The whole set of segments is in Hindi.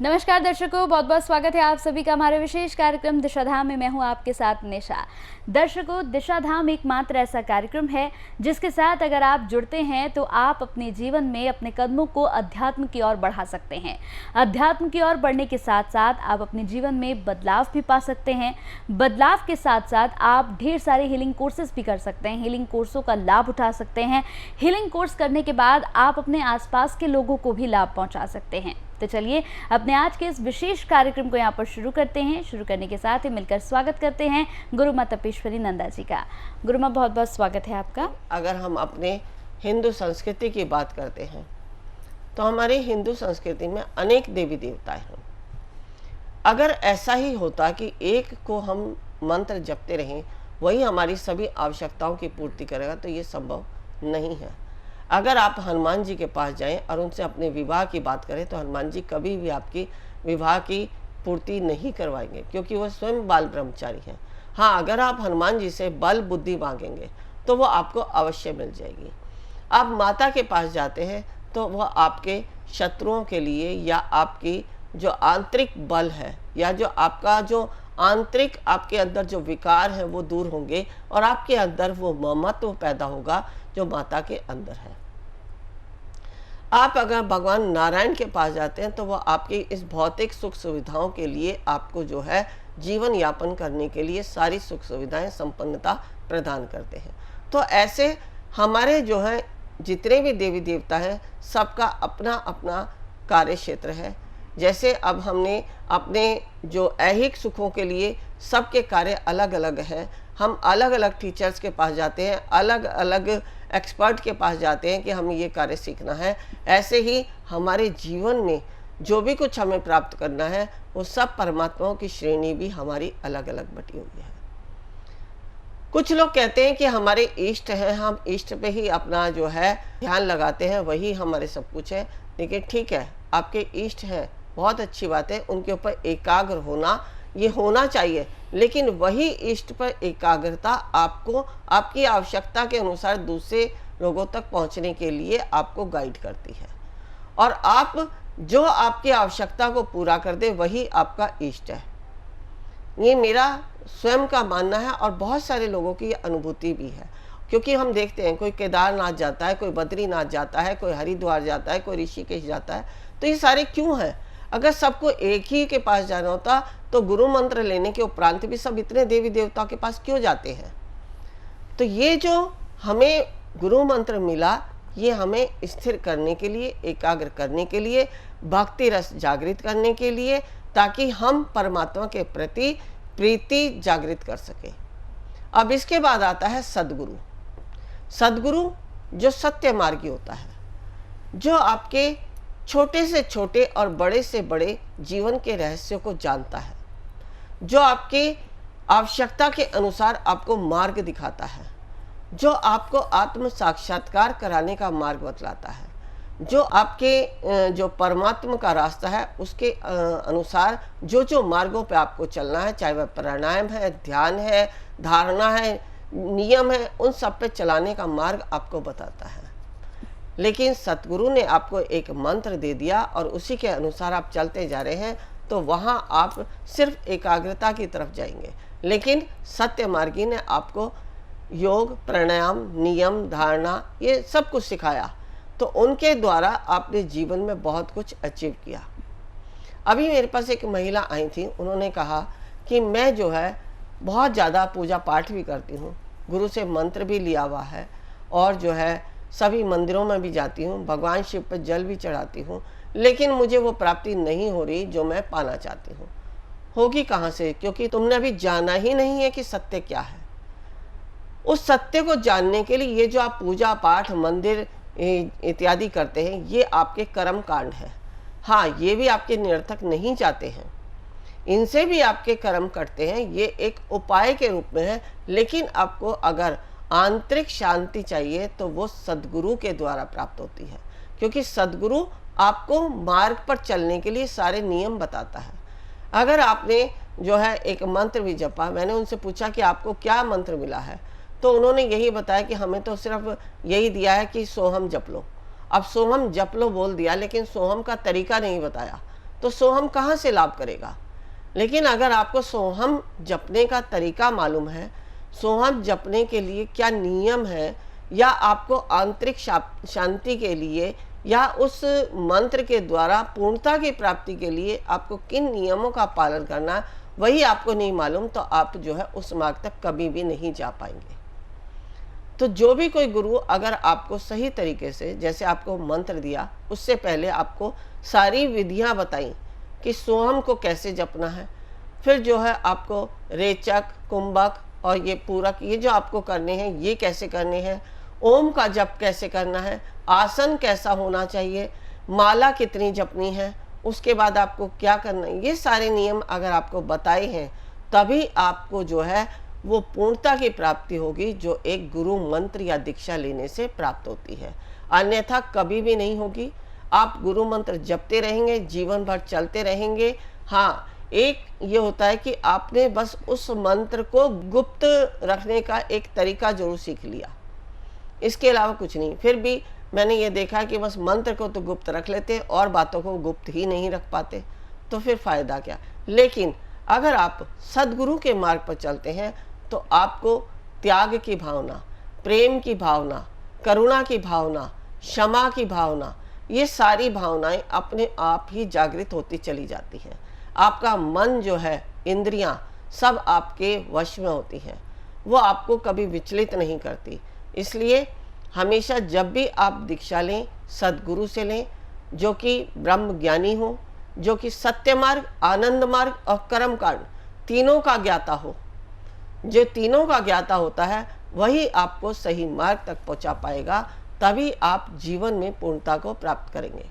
नमस्कार दर्शकों, बहुत बहुत स्वागत है आप सभी का हमारे विशेष कार्यक्रम दिशाधाम में। मैं हूं आपके साथ निशा। दर्शकों, दिशाधाम एकमात्र ऐसा कार्यक्रम है जिसके साथ अगर आप जुड़ते हैं तो आप अपने जीवन में अपने कदमों को अध्यात्म की ओर बढ़ा सकते हैं। अध्यात्म की ओर बढ़ने के साथ साथ आप अपने जीवन में बदलाव भी पा सकते हैं। बदलाव के साथ साथ आप ढेर सारे हीलिंग कोर्सेज भी कर सकते हैं, हीलिंग कोर्सों का लाभ उठा सकते हैं। हीलिंग कोर्स करने के बाद आप अपने आसपास के लोगों को भी लाभ पहुँचा सकते हैं। तो चलिए अपने आज के इस विशेष कार्यक्रम को यहाँ पर शुरू करते हैं। शुरू करने के साथ ही मिलकर स्वागत करते हैं गुरु माँ तपेश्वरी नंदा जी का। गुरु माँ, बहुत बहुत स्वागत है आपका। अगर हम अपने हिंदू संस्कृति की बात करते हैं तो हमारी हिंदू संस्कृति में अनेक देवी देवताएं हैं। अगर ऐसा ही होता कि एक को हम मंत्र जपते रहें वही हमारी सभी आवश्यकताओं की पूर्ति करेगा तो ये संभव नहीं है। अगर आप हनुमान जी के पास जाएं और उनसे अपने विवाह की बात करें तो हनुमान जी कभी भी आपकी विवाह की पूर्ति नहीं करवाएंगे, क्योंकि वह स्वयं बाल ब्रह्मचारी हैं। हाँ, अगर आप हनुमान जी से बल बुद्धि मांगेंगे तो वो आपको अवश्य मिल जाएगी। आप माता के पास जाते हैं तो वह आपके शत्रुओं के लिए या आपकी जो आंतरिक बल है या जो आपका जो आंतरिक आपके अंदर जो विकार है वो दूर होंगे और आपके अंदर वो ममत्व पैदा होगा जो माता के अंदर है। आप अगर भगवान नारायण के पास जाते हैं तो वो आपकी इस भौतिक सुख सुविधाओं के लिए आपको जो है जीवन यापन करने के लिए सारी सुख सुविधाएं संपन्नता प्रदान करते हैं। तो ऐसे हमारे जो है जितने भी देवी देवता हैं सबका अपना अपना कार्य क्षेत्र है। जैसे अब हमने अपने जो ऐहिक सुखों के लिए सबके कार्य अलग अलग हैं। हम अलग अलग टीचर्स के पास जाते हैं, अलग अलग एक्सपर्ट के पास जाते हैं कि हमें ये कार्य सीखना है। ऐसे ही हमारे जीवन में जो भी कुछ हमें प्राप्त करना है वो सब परमात्माओं की श्रेणी भी हमारी अलग अलग बटी हुई है। कुछ लोग कहते हैं कि हमारे इष्ट हैं, हम इष्ट पे ही अपना जो है ध्यान लगाते हैं, वही हमारे सब कुछ है। लेकिन ठीक है, आपके इष्ट हैं, बहुत अच्छी बात है, उनके ऊपर एकाग्र होना ये होना चाहिए। लेकिन वही इष्ट पर एकाग्रता आपको आपकी आवश्यकता के अनुसार दूसरे लोगों तक पहुंचने के लिए आपको गाइड करती है। और आप जो आपकी आवश्यकता को पूरा कर दे वही आपका इष्ट है। ये मेरा स्वयं का मानना है और बहुत सारे लोगों की अनुभूति भी है। क्योंकि हम देखते हैं कोई केदारनाथ जाता है, कोई बद्रीनाथ जाता है, कोई हरिद्वार जाता है, कोई ऋषिकेश जाता है। तो ये सारे क्यों हैं? अगर सबको एक ही के पास जाना होता तो गुरु मंत्र लेने के उपरांत भी सब इतने देवी देवताओं के पास क्यों जाते हैं? तो ये जो हमें गुरु मंत्र मिला ये हमें स्थिर करने के लिए, एकाग्र करने के लिए, भक्ति रस जागृत करने के लिए, ताकि हम परमात्मा के प्रति प्रीति जागृत कर सके। अब इसके बाद आता है सदगुरु। सदगुरु जो सत्य मार्गी होता है, जो आपके छोटे से छोटे और बड़े से बड़े जीवन के रहस्यों को जानता है, जो आपकी आवश्यकता के अनुसार आपको मार्ग दिखाता है, जो आपको आत्म साक्षात्कार कराने का मार्ग बतलाता है, जो आपके जो परमात्मा का रास्ता है उसके अनुसार जो जो मार्गों पे आपको चलना है, चाहे वह प्राणायाम है, ध्यान है, धारणा है, नियम है, उन सब पे चलाने का मार्ग आपको बताता है। लेकिन सतगुरु ने आपको एक मंत्र दे दिया और उसी के अनुसार आप चलते जा रहे हैं तो वहाँ आप सिर्फ एकाग्रता की तरफ जाएंगे। लेकिन सत्य मार्गी ने आपको योग, प्राणायाम, नियम, धारणा ये सब कुछ सिखाया, तो उनके द्वारा आपने जीवन में बहुत कुछ अचीव किया। अभी मेरे पास एक महिला आई थी, उन्होंने कहा कि मैं जो है बहुत ज़्यादा पूजा पाठ भी करती हूँ, गुरु से मंत्र भी लिया हुआ है और जो है सभी मंदिरों में भी जाती हूँ, भगवान शिव पर जल भी चढ़ाती हूँ, लेकिन मुझे वो प्राप्ति नहीं हो रही जो मैं पाना चाहती हूँ। होगी कहाँ से? क्योंकि तुमने अभी जाना ही नहीं है कि सत्य क्या है। उस सत्य को जानने के लिए ये जो आप पूजा पाठ, मंदिर इत्यादि करते हैं ये आपके कर्म कांड है। हाँ, ये भी आपके निरर्थक नहीं जाते हैं, इनसे भी आपके कर्म कटते हैं, ये एक उपाय के रूप में है। लेकिन आपको अगर आंतरिक शांति चाहिए तो वो सदगुरु के द्वारा प्राप्त होती है, क्योंकि सदगुरु आपको मार्ग पर चलने के लिए सारे नियम बताता है। अगर आपने जो है एक मंत्र भी जपा, मैंने उनसे पूछा कि आपको क्या मंत्र मिला है, तो उन्होंने यही बताया कि हमें तो सिर्फ यही दिया है कि सोहम जप लो। अब सोहम जप लो बोल दिया, लेकिन सोहम का तरीका नहीं बताया। तो सोहम कहाँ से लाभ करेगा। लेकिन अगर आपको सोहम जपने का तरीका मालूम है, सोहम जपने के लिए क्या नियम है, या आपको आंतरिक शांति के लिए या उस मंत्र के द्वारा पूर्णता की प्राप्ति के लिए आपको किन नियमों का पालन करना है, वही आपको नहीं मालूम, तो आप जो है उस मार्ग तक कभी भी नहीं जा पाएंगे। तो जो भी कोई गुरु अगर आपको सही तरीके से, जैसे आपको मंत्र दिया, उससे पहले आपको सारी विधियां बताई कि सोहम को कैसे जपना है, फिर जो है आपको रेचक, कुंभक और ये पूरक, ये जो आपको करने हैं ये कैसे करने हैं, ओम का जप कैसे करना है, आसन कैसा होना चाहिए, माला कितनी जपनी है, उसके बाद आपको क्या करना है, ये सारे नियम अगर आपको बताए हैं, तभी आपको जो है वो पूर्णता की प्राप्ति होगी, जो एक गुरु मंत्र या दीक्षा लेने से प्राप्त होती है। अन्यथा कभी भी नहीं होगी। आप गुरु मंत्र जपते रहेंगे, जीवन भर चलते रहेंगे। हाँ, एक ये होता है कि आपने बस उस मंत्र को गुप्त रखने का एक तरीका जरूर सीख लिया, इसके अलावा कुछ नहीं। फिर भी मैंने ये देखा कि बस मंत्र को तो गुप्त रख लेते और बातों को गुप्त ही नहीं रख पाते, तो फिर फायदा क्या। लेकिन अगर आप सदगुरु के मार्ग पर चलते हैं तो आपको त्याग की भावना, प्रेम की भावना, करुणा की भावना, क्षमा की भावना, ये सारी भावनाएं अपने आप ही जागृत होती चली जाती हैं। आपका मन जो है, इंद्रियां सब आपके वश में होती हैं, वो आपको कभी विचलित नहीं करती। इसलिए हमेशा जब भी आप दीक्षा लें, सदगुरु से लें, जो कि ब्रह्म ज्ञानी हो, जो कि सत्य मार्ग, आनंद मार्ग और कर्म कांड तीनों का ज्ञाता हो। जो तीनों का ज्ञाता होता है वही आपको सही मार्ग तक पहुंचा पाएगा, तभी आप जीवन में पूर्णता को प्राप्त करेंगे।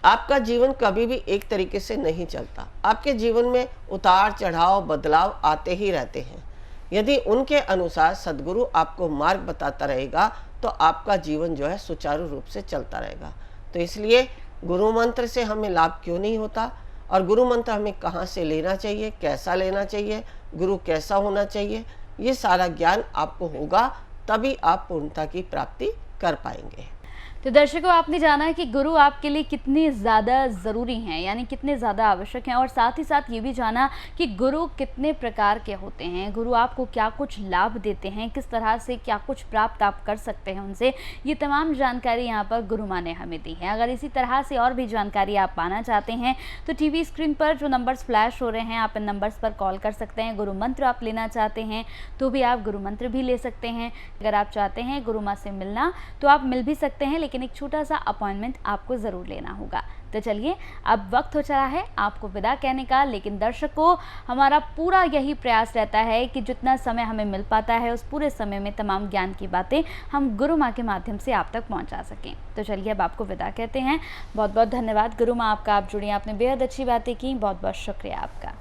आपका जीवन कभी भी एक तरीके से नहीं चलता। आपके जीवन में उतार चढ़ाव, बदलाव आते ही रहते हैं। यदि उनके अनुसार सदगुरु आपको मार्ग बताता रहेगा तो आपका जीवन जो है सुचारू रूप से चलता रहेगा। तो इसलिए गुरु मंत्र से हमें लाभ क्यों नहीं होता, और गुरु मंत्र हमें कहाँ से लेना चाहिए, कैसा लेना चाहिए, गुरु कैसा होना चाहिए, ये सारा ज्ञान आपको होगा, तभी आप पूर्णता की प्राप्ति कर पाएंगे। तो दर्शकों, आपने जाना कि गुरु आपके लिए कितने ज़्यादा ज़रूरी हैं, यानी कितने ज़्यादा आवश्यक हैं, और साथ ही साथ ये भी जाना कि गुरु कितने प्रकार के होते हैं, गुरु आपको क्या कुछ लाभ देते हैं, किस तरह से क्या कुछ प्राप्त आप कर सकते हैं उनसे। ये तमाम जानकारी यहाँ पर गुरु माँ ने हमें दी है। अगर इसी तरह से और भी जानकारी आप पाना चाहते हैं तो टीवी स्क्रीन पर जो नंबर्स फ्लैश हो रहे हैं, आप इन नंबर्स पर कॉल कर सकते हैं। गुरु मंत्र आप लेना चाहते हैं तो भी आप गुरु मंत्र भी ले सकते हैं। अगर आप चाहते हैं गुरु माँ से मिलना तो आप मिल भी सकते हैं, लेकिन एक छोटा सा अपॉइंटमेंट आपको ज़रूर लेना होगा। तो चलिए, अब वक्त हो चला है आपको विदा कहने का, लेकिन दर्शकों, हमारा पूरा यही प्रयास रहता है कि जितना समय हमें मिल पाता है उस पूरे समय में तमाम ज्ञान की बातें हम गुरु माँ के माध्यम से आप तक पहुँचा सकें। तो चलिए, अब आपको विदा कहते हैं। बहुत बहुत धन्यवाद गुरु माँ आपका, आप जुड़ी, आपने बेहद अच्छी बातें की, बहुत बहुत शुक्रिया आपका।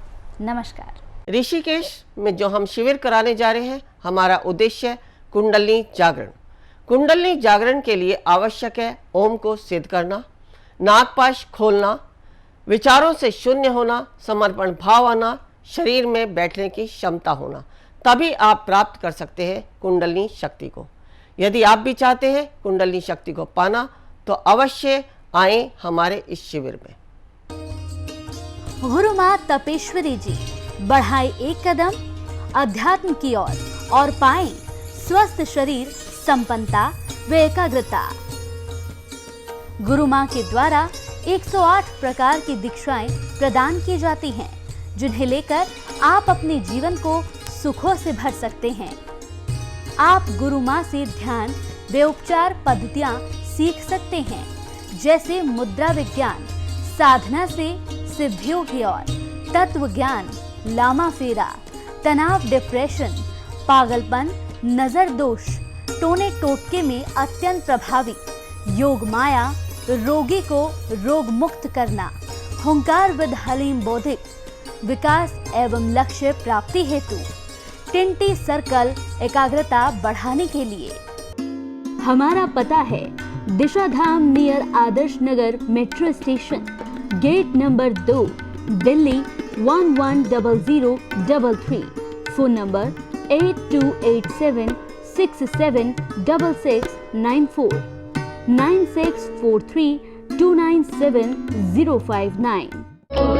नमस्कार। ऋषिकेश में जो हम शिविर कराने जा रहे हैं, हमारा उद्देश्य कुंडलिनी जागरण। कुंडलिनी जागरण के लिए आवश्यक है ओम को सिद्ध करना, नागपाश खोलना, विचारों से शून्य होना, समर्पण भाव आना, शरीर में बैठने की क्षमता होना, तभी आप प्राप्त कर सकते हैं कुंडलिनी शक्ति को। यदि आप भी चाहते हैं कुंडलिनी शक्ति को पाना तो अवश्य आए हमारे इस शिविर में। गुरु माँ तपेश्वरी जी बढ़ाए एक कदम अध्यात्म की ओर और पाएं स्वस्थ शरीर, संपन्नता व एकाग्रता। गुरु माँ के द्वारा 108 प्रकार की दीक्षाएं प्रदान की जाती हैं, जिन्हें लेकर आप अपने जीवन को सुखों से भर सकते हैं। आप गुरु माँ से ध्यान व उपचार पद्धतियां सीख सकते हैं, जैसे मुद्रा विज्ञान, साधना से सिद्धियों की ओर, तत्व ज्ञान, लामा फेरा, तनाव, डिप्रेशन, पागलपन, नजर दोष, टोने टोटके में अत्यंत प्रभावी, योग माया, रोगी को रोग मुक्त करना, हुंकार विद हलीम बौद्धिक, विकास एवं लक्ष्य प्राप्ति हेतु, टिंटी सर्कल, एकाग्रता बढ़ाने के लिए। हमारा पता है Disha Dham near Adarsh Nagar metro station, gate number 2, Delhi 110033। Phone number 8287 676694, 9643 297059।